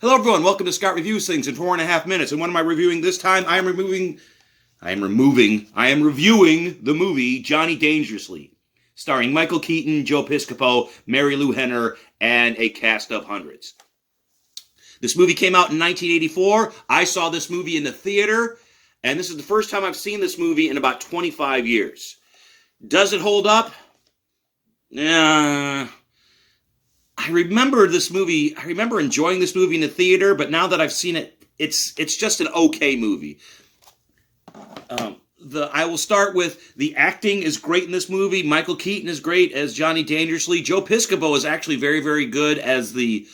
Hello everyone, welcome to Scott Reviews Things in 4.5 minutes. And what am I reviewing this time? I am reviewing the movie Johnny Dangerously, starring Michael Keaton, Joe Piscopo, Mary Lou Henner, and a cast of hundreds. This movie came out in 1984. I saw this movie in the theater, and this is the first time I've seen this movie in about 25 years. Does it hold up? I remember this movie. I remember enjoying this movie in the theater, but now that I've seen it, it's just an okay movie. I will start with the acting is great in this movie. Michael Keaton is great as Johnny Dangerously. Joe Piscopo is actually very, very good as the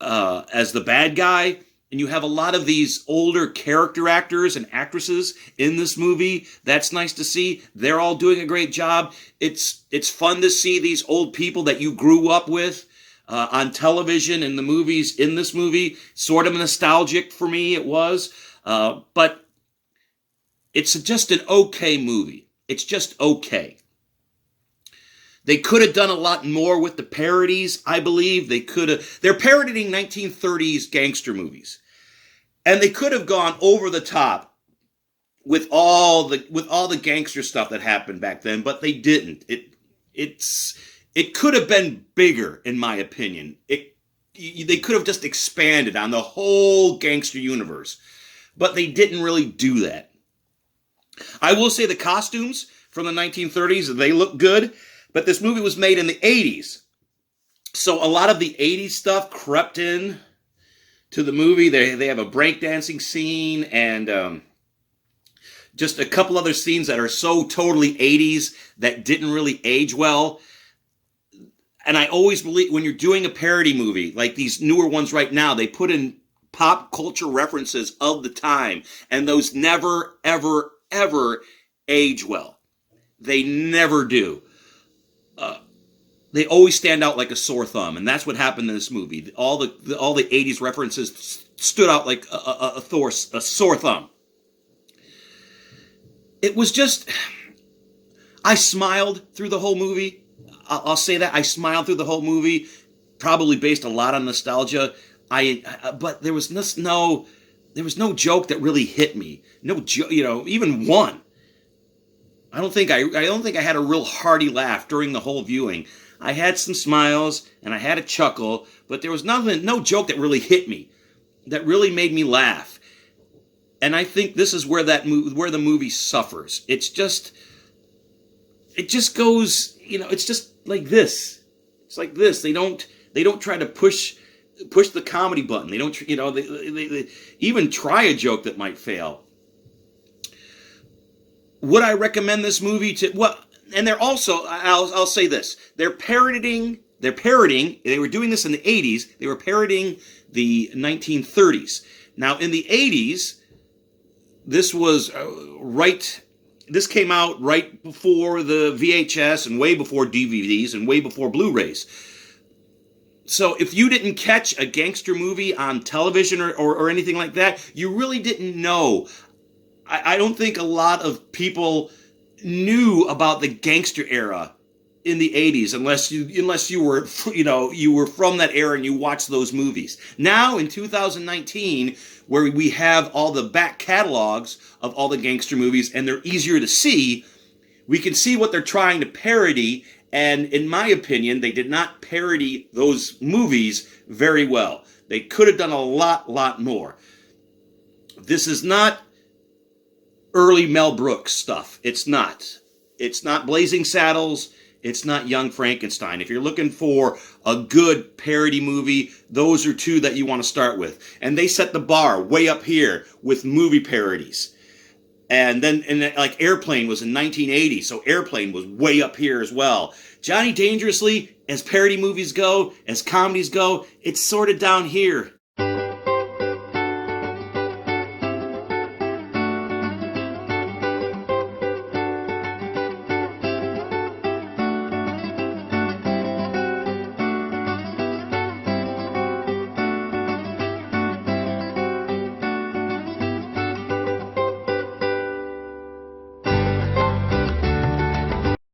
bad guy. And you have a lot of these older character actors and actresses in this movie. That's nice to see. They're all doing a great job. It's fun to see these old people that you grew up with on television and the movies in this movie. Sort of nostalgic for me, it was. But it's just an okay movie. It's just okay. They could have done a lot more with the parodies, I believe. They're parodying 1930s gangster movies. And they could have gone over the top with all the gangster stuff that happened back then, but they didn't. It could have been bigger, in my opinion. They could have just expanded on the whole gangster universe, but they didn't really do that. I will say the costumes from the 1930s, they look good, but this movie was made in the 80s. So a lot of the 80s stuff crept in to the movie. They have a breakdancing scene and just a couple other scenes that are so totally 80s that didn't really age well. And I always believe when you're doing a parody movie, like these newer ones right now, they put in pop culture references of the time, and those never, ever, ever age well. They never do. They always stand out like a sore thumb, and that's what happened in this movie. All the 80s references stood out like a sore thumb. It was just, I smiled through the whole movie. I'll say that. I smiled through the whole movie, probably based a lot on nostalgia. But there was no joke that really hit me. No joke, even one. I don't think I had a real hearty laugh during the whole viewing. I had some smiles and I had a chuckle, but there was no joke that really hit me, that really made me laugh. And I think this is where the movie suffers. It just goes, it's just like this. It's like this. They don't try to push the comedy button. They don't, they even try a joke that might fail. Would I recommend this movie to, well, and they're also, I'll say this, they're parodying, they were doing this in the 80s, they were parodying the 1930s. Now, in the 80s, this came out right before the VHS and way before DVDs and way before Blu-rays. So if you didn't catch a gangster movie on television or anything like that, you really didn't know. I don't think a lot of people knew about the gangster era in the 80s unless you were from that era and you watched those movies. Now in 2019, where we have all the back catalogs of all the gangster movies and they're easier to see, we can see what they're trying to parody, and in my opinion, they did not parody those movies very well. They could have done a lot more. This is not early Mel Brooks stuff. It's not. It's not Blazing Saddles. It's not Young Frankenstein. If you're looking for a good parody movie, those are two that you want to start with. And they set the bar way up here with movie parodies. And like Airplane was in 1980, so Airplane was way up here as well. Johnny Dangerously, as parody movies go, as comedies go, it's sort of down here.